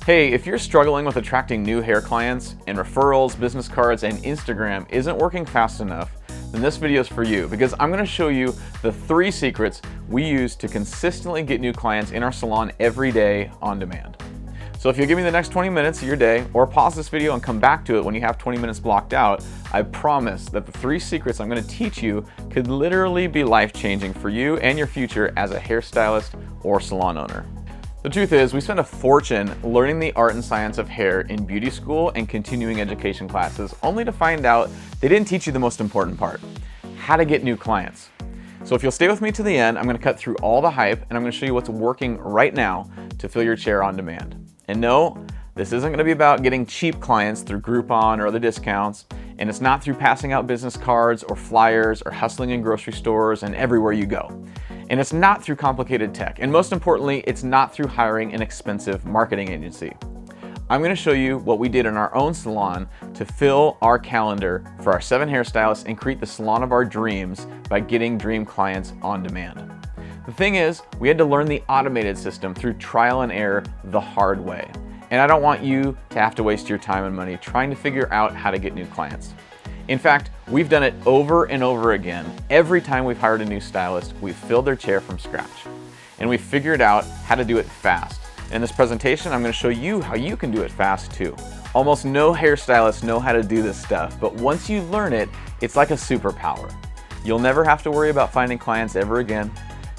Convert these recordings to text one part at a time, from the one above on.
Hey, if you're struggling with attracting new hair clients and referrals, business cards, and Instagram isn't working fast enough, then this video is for you because I'm going to show you the 3 secrets we use to consistently get new clients in our salon every day on demand. So if you give me the next 20 minutes of your day, or pause this video and come back to it when you have 20 minutes blocked out, I promise that the 3 secrets I'm going to teach you could literally be life-changing for you and your future as a hairstylist or salon owner. The truth is, we spend a fortune learning the art and science of hair in beauty school and continuing education classes, only to find out they didn't teach you the most important part: how to get new clients. So if you'll stay with me to the end, I'm going to cut through all the hype and I'm going to show you what's working right now to fill your chair on demand. And no, this isn't going to be about getting cheap clients through Groupon or other discounts, and it's not through passing out business cards or flyers or hustling in grocery stores and everywhere you go. And it's not through complicated tech, and most importantly, it's not through hiring an expensive marketing agency. I'm going to show you what we did in our own salon to fill our calendar for our 7 hairstylists and create the salon of our dreams by getting dream clients on demand. The thing is, we had to learn the automated system through trial and error the hard way. And I don't want you to have to waste your time and money trying to figure out how to get new clients. In fact, we've done it over and over again. Every time we've hired a new stylist, we've filled their chair from scratch. And we've figured out how to do it fast. In this presentation, I'm going to show you how you can do it fast too. Almost no hairstylists know how to do this stuff, but once you learn it, it's like a superpower. You'll never have to worry about finding clients ever again.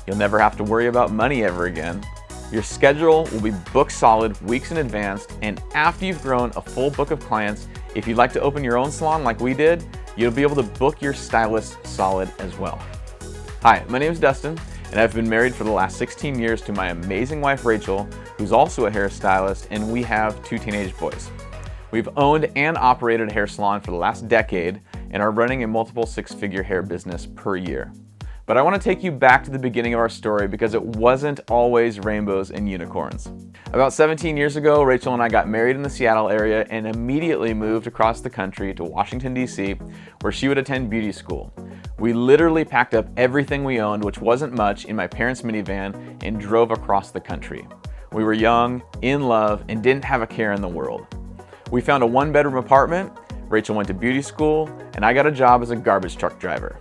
You'll never have to worry about money ever again. Your schedule will be booked solid weeks in advance, and after you've grown a full book of clients, if you'd like to open your own salon like we did, you'll be able to book your stylist solid as well. Hi, my name is Dustin, and I've been married for the last 16 years to my amazing wife Rachel, who's also a hairstylist, and we have 2 teenage boys. We've owned and operated a hair salon for the last decade and are running a multiple 6-figure hair business per year. But I want to take you back to the beginning of our story because it wasn't always rainbows and unicorns. About 17 years ago, Rachel and I got married in the Seattle area and immediately moved across the country to Washington, D.C., where she would attend beauty school. We literally packed up everything we owned, which wasn't much, in my parents' minivan and drove across the country. We were young, in love, and didn't have a care in the world. We found a 1-bedroom apartment, Rachel went to beauty school, and I got a job as a garbage truck driver.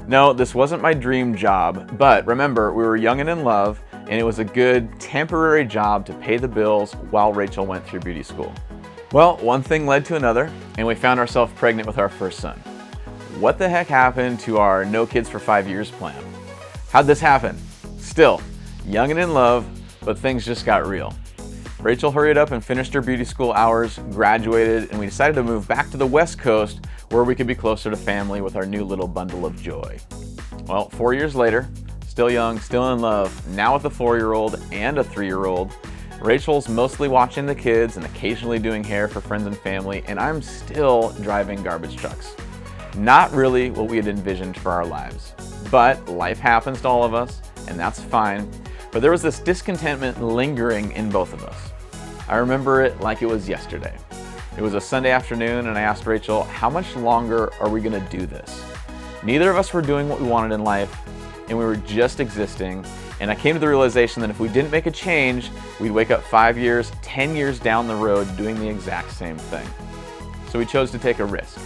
No, this wasn't my dream job, but remember, we were young and in love, and it was a good temporary job to pay the bills while Rachel went through beauty school. Well, one thing led to another, and we found ourselves pregnant with our first son. What the heck happened to our no kids for 5 years plan? How'd this happen? Still, young and in love, but things just got real. Rachel hurried up and finished her beauty school hours, graduated, and we decided to move back to the West Coast where we could be closer to family with our new little bundle of joy. Well, 4 years later, still young, still in love, now with a 4-year-old and a 3-year-old, Rachel's mostly watching the kids and occasionally doing hair for friends and family, and I'm still driving garbage trucks. Not really what we had envisioned for our lives. But life happens to all of us, and that's fine. But there was this discontentment lingering in both of us. I remember it like it was yesterday. It was a Sunday afternoon and I asked Rachel, how much longer are we going to do this? Neither of us were doing what we wanted in life, and we were just existing, and I came to the realization that if we didn't make a change, we'd wake up 5 years, 10 years down the road doing the exact same thing. So we chose to take a risk.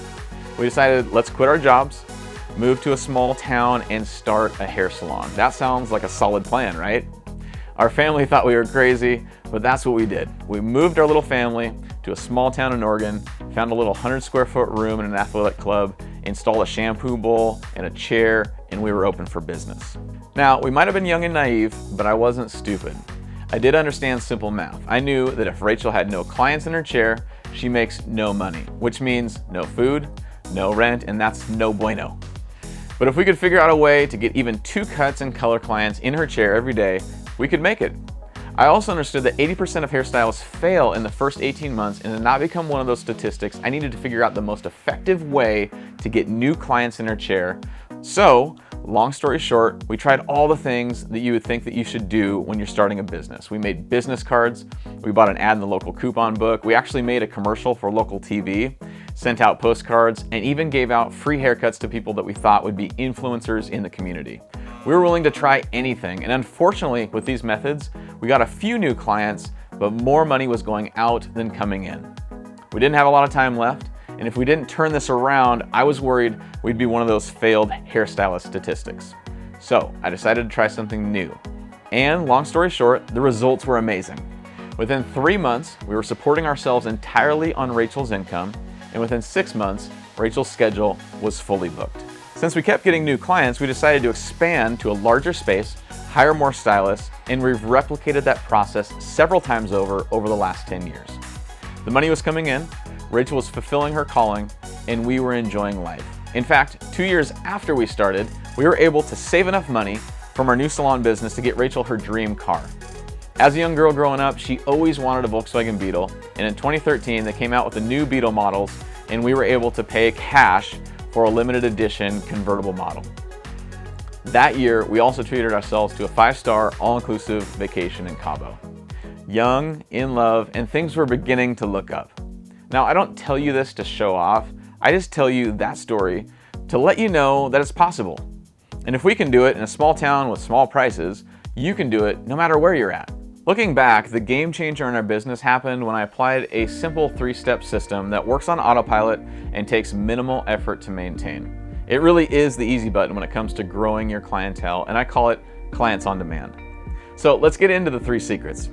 We decided, let's quit our jobs, move to a small town, and start a hair salon. That sounds like a solid plan, right? Our family thought we were crazy, but that's what we did. We moved our little family to a small town in Oregon, found a little 100-square-foot room in an athletic club, installed a shampoo bowl and a chair, and we were open for business. Now, we might have been young and naive, but I wasn't stupid. I did understand simple math. I knew that if Rachel had no clients in her chair, she makes no money, which means no food, no rent, and that's no bueno. But if we could figure out a way to get even 2 cuts and color clients in her chair every day, we could make it. I also understood that 80% of hairstylists fail in the first 18 months, and to not become one of those statistics, I needed to figure out the most effective way to get new clients in her chair. So, long story short, we tried all the things that you would think that you should do when you're starting a business. We made business cards, we bought an ad in the local coupon book, we actually made a commercial for local TV, sent out postcards, and even gave out free haircuts to people that we thought would be influencers in the community. We were willing to try anything, and unfortunately with these methods, we got a few new clients, but more money was going out than coming in. We didn't have a lot of time left, and if we didn't turn this around, I was worried we'd be one of those failed hairstylist statistics. So I decided to try something new. And long story short, the results were amazing. Within 3 months, we were supporting ourselves entirely on Rachel's income, and within 6 months, Rachel's schedule was fully booked. Since we kept getting new clients, we decided to expand to a larger space, hire more stylists, and we've replicated that process several times over the last 10 years. The money was coming in, Rachel was fulfilling her calling, and we were enjoying life. In fact, 2 years after we started, we were able to save enough money from our new salon business to get Rachel her dream car. As a young girl growing up, she always wanted a Volkswagen Beetle, and in 2013 they came out with the new Beetle models, and we were able to pay cash for a limited edition convertible model. That year, we also treated ourselves to a 5-star all-inclusive vacation in Cabo. Young, in love, and things were beginning to look up. Now, I don't tell you this to show off, I just tell you that story to let you know that it's possible. And if we can do it in a small town with small prices, you can do it no matter where you're at. Looking back, the game changer in our business happened when I applied a simple 3-step system that works on autopilot and takes minimal effort to maintain. It really is the easy button when it comes to growing your clientele, and I call it clients on demand. So let's get into the 3 secrets.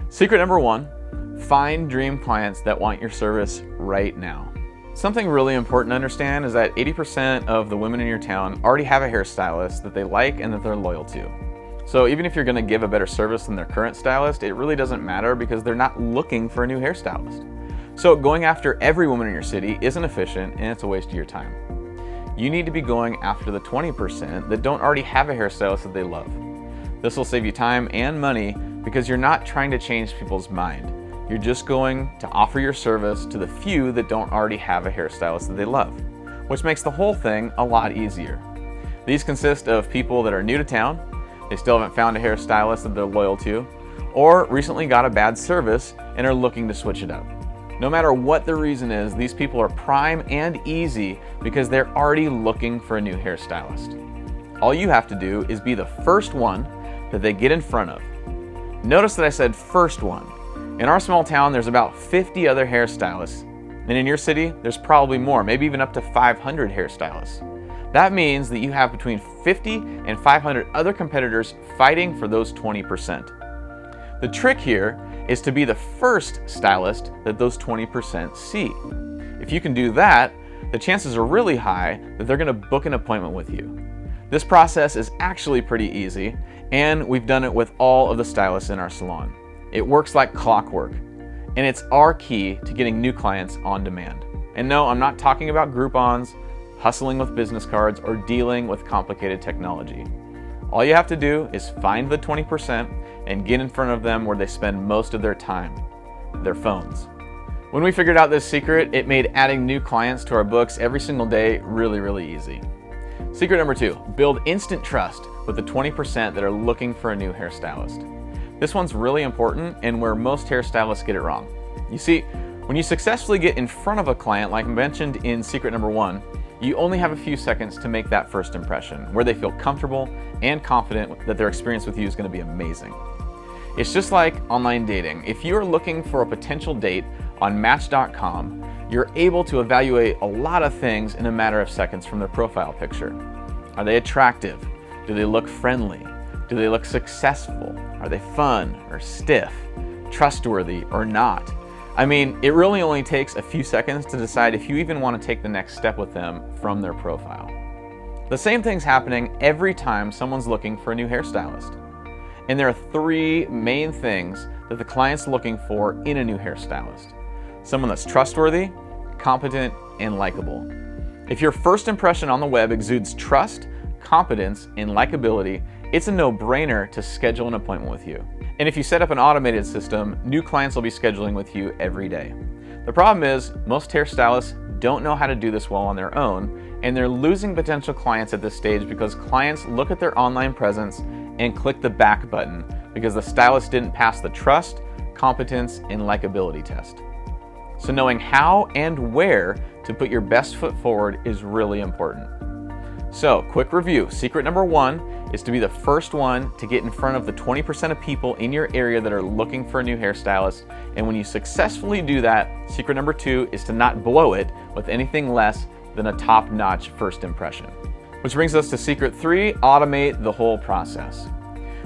Secret number 1, find dream clients that want your service right now. Something really important to understand is that 80% of the women in your town already have a hairstylist that they like and that they're loyal to. So even if you're going to give a better service than their current stylist, it really doesn't matter because they're not looking for a new hairstylist. So going after every woman in your city isn't efficient and it's a waste of your time. You need to be going after the 20% that don't already have a hairstylist that they love. This will save you time and money because you're not trying to change people's mind. You're just going to offer your service to the few that don't already have a hairstylist that they love, which makes the whole thing a lot easier. These consist of people that are new to town, they still haven't found a hairstylist that they're loyal to, or recently got a bad service and are looking to switch it up. No matter what the reason is, these people are prime and easy because they're already looking for a new hairstylist. All you have to do is be the first one that they get in front of. Notice that I said first one. In our small town, there's about 50 other hairstylists, and in your city, there's probably more, maybe even up to 500 hairstylists. That means that you have between 50 and 500 other competitors fighting for those 20%. The trick here is to be the first stylist that those 20% see. If you can do that, the chances are really high that they're going to book an appointment with you. This process is actually pretty easy, and we've done it with all of the stylists in our salon. It works like clockwork, and it's our key to getting new clients on demand. And no, I'm not talking about Groupons, hustling with business cards, or dealing with complicated technology. All you have to do is find the 20% and get in front of them where they spend most of their time, their phones. When we figured out this secret, it made adding new clients to our books every single day really, really easy. Secret number 2, build instant trust with the 20% that are looking for a new hairstylist. This one's really important and where most hairstylists get it wrong. You see, when you successfully get in front of a client, like mentioned in secret number 1, you only have a few seconds to make that first impression, where they feel comfortable and confident that their experience with you is going to be amazing. It's just like online dating. If you're looking for a potential date on Match.com, you're able to evaluate a lot of things in a matter of seconds from their profile picture. Are they attractive? Do they look friendly? Do they look successful? Are they fun or stiff? Trustworthy or not? I mean, it really only takes a few seconds to decide if you even want to take the next step with them from their profile. The same thing's happening every time someone's looking for a new hairstylist. And there are 3 main things that the client's looking for in a new hairstylist. Someone that's trustworthy, competent, and likable. If your first impression on the web exudes trust, competence, and likability, it's a no-brainer to schedule an appointment with you. And if you set up an automated system, new clients will be scheduling with you every day. The problem is, most hairstylists don't know how to do this well on their own, and they're losing potential clients at this stage because clients look at their online presence and click the back button because the stylist didn't pass the trust, competence, and likability test. So knowing how and where to put your best foot forward is really important. So, quick review. Secret number 1 is to be the first one to get in front of the 20% of people in your area that are looking for a new hairstylist. And when you successfully do that, secret number 2 is to not blow it with anything less than a top-notch first impression. Which brings us to secret 3, automate the whole process.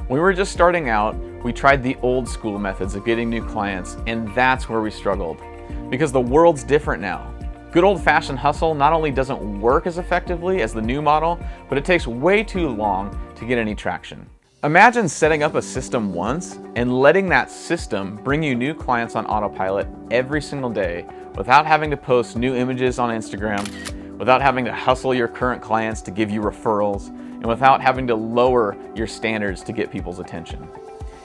When we were just starting out, we tried the old school methods of getting new clients, and that's where we struggled. Because the world's different now. Good old-fashioned hustle not only doesn't work as effectively as the new model, but it takes way too long to get any traction. Imagine setting up a system once and letting that system bring you new clients on autopilot every single day without having to post new images on Instagram, without having to hustle your current clients to give you referrals, and without having to lower your standards to get people's attention.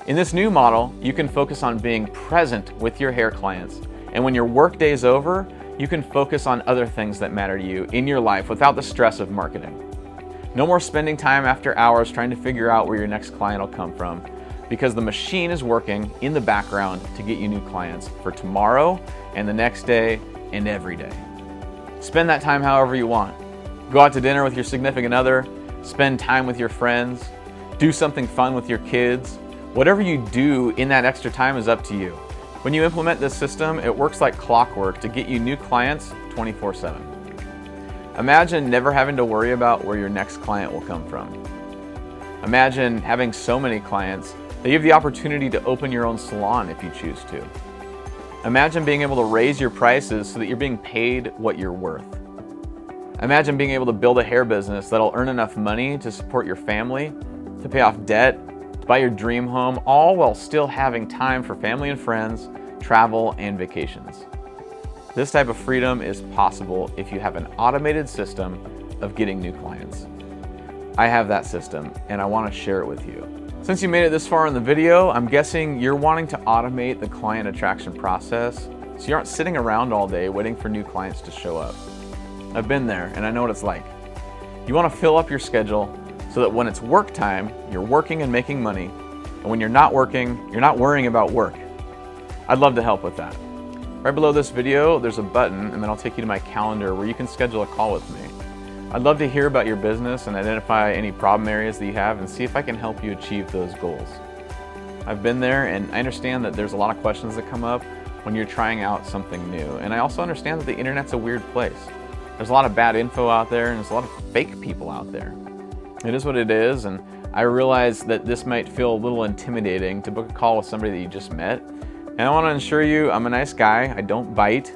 In this new model, you can focus on being present with your hair clients, and when your work day's over, you can focus on other things that matter to you in your life without the stress of marketing. No more spending time after hours trying to figure out where your next client will come from, because the machine is working in the background to get you new clients for tomorrow and the next day and every day. Spend that time however you want. Go out to dinner with your significant other, spend time with your friends, do something fun with your kids. Whatever you do in that extra time is up to you. When you implement this system, it works like clockwork to get you new clients 24/7. Imagine never having to worry about where your next client will come from. Imagine having so many clients that you have the opportunity to open your own salon if you choose to. Imagine being able to raise your prices so that you're being paid what you're worth. Imagine being able to build a hair business that'll earn enough money to support your family, to pay off debt, to buy your dream home, all while still having time for family and friends, travel, and vacations. This type of freedom is possible if you have an automated system of getting new clients. I have that system, and I want to share it with you. Since you made it this far in the video, I'm guessing you're wanting to automate the client attraction process so you aren't sitting around all day waiting for new clients to show up. I've been there, and I know what it's like. You want to fill up your schedule so that when it's work time, you're working and making money, and when you're not working, you're not worrying about work. I'd love to help with that. Right below this video, there's a button, and then I'll take you to my calendar where you can schedule a call with me. I'd love to hear about your business and identify any problem areas that you have and see if I can help you achieve those goals. I've been there, and I understand that there's a lot of questions that come up when you're trying out something new. And I also understand that the internet's a weird place. There's a lot of bad info out there, and there's a lot of fake people out there. It is what it is, and I realize that this might feel a little intimidating to book a call with somebody that you just met. And I want to assure you, I'm a nice guy, I don't bite,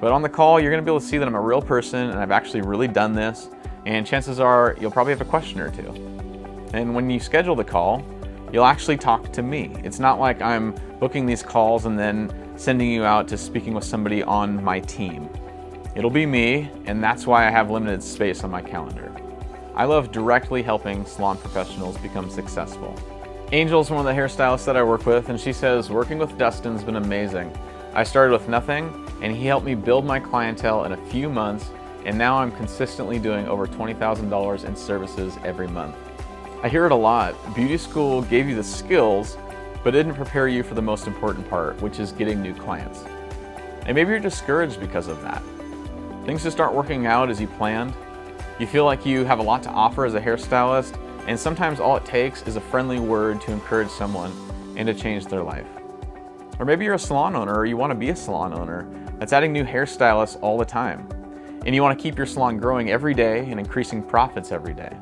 but on the call you're going to be able to see that I'm a real person and I've actually really done this, and chances are you'll probably have a question or two. And when you schedule the call, you'll actually talk to me. It's not like I'm booking these calls and then sending you out to speaking with somebody on my team. It'll be me, and that's why I have limited space on my calendar. I love directly helping salon professionals become successful. Angel's one of the hairstylists that I work with, and she says, working with Dustin's been amazing. I started with nothing, and he helped me build my clientele in a few months, and now I'm consistently doing over $20,000 in services every month. I hear it a lot. Beauty school gave you the skills, but didn't prepare you for the most important part, which is getting new clients. And maybe you're discouraged because of that. Things just aren't working out as you planned. You feel like you have a lot to offer as a hairstylist, and sometimes all it takes is a friendly word to encourage someone and to change their life. Or maybe you're a salon owner, or you want to be a salon owner that's adding new hairstylists all the time, and you want to keep your salon growing every day and increasing profits every day.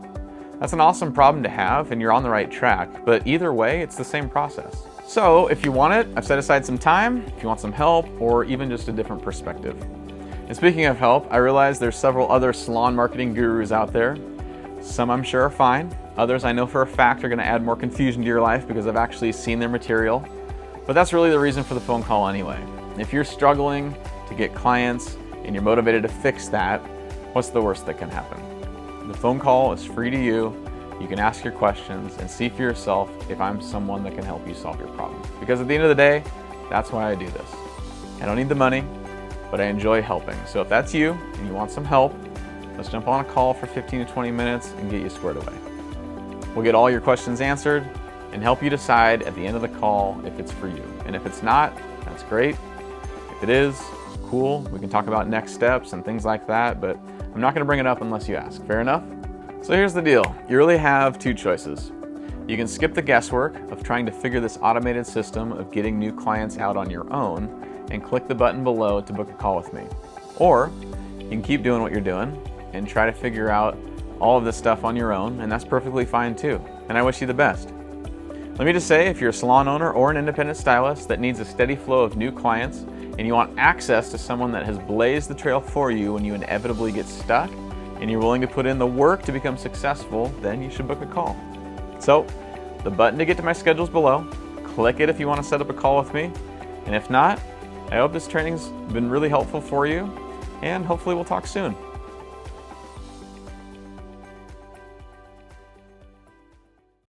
That's an awesome problem to have, and you're on the right track, but either way, it's the same process. So if you want it, I've set aside some time, if you want some help, or even just a different perspective. And speaking of help, I realize there's several other salon marketing gurus out there. Some I'm sure are fine. Others I know for a fact are going to add more confusion to your life because I've actually seen their material. But that's really the reason for the phone call anyway. If you're struggling to get clients and you're motivated to fix that, what's the worst that can happen? The phone call is free to you. You can ask your questions and see for yourself if I'm someone that can help you solve your problem. Because at the end of the day, that's why I do this. I don't need the money, but I enjoy helping. So if that's you and you want some help, let's jump on a call for 15 to 20 minutes and get you squared away. We'll get all your questions answered and help you decide at the end of the call if it's for you. And if it's not, that's great. If it is, cool. We can talk about next steps and things like that, but I'm not going to bring it up unless you ask. Fair enough? So here's the deal. You really have two choices. You can skip the guesswork of trying to figure this automated system of getting new clients out on your own and click the button below to book a call with me. Or you can keep doing what you're doing and try to figure out all of this stuff on your own, and that's perfectly fine too. And I wish you the best. Let me just say, if you're a salon owner or an independent stylist that needs a steady flow of new clients and you want access to someone that has blazed the trail for you when you inevitably get stuck, and you're willing to put in the work to become successful, then you should book a call. So, the button to get to my schedule is below. Click it if you want to set up a call with me. And if not, I hope this training's been really helpful for you, and hopefully we'll talk soon.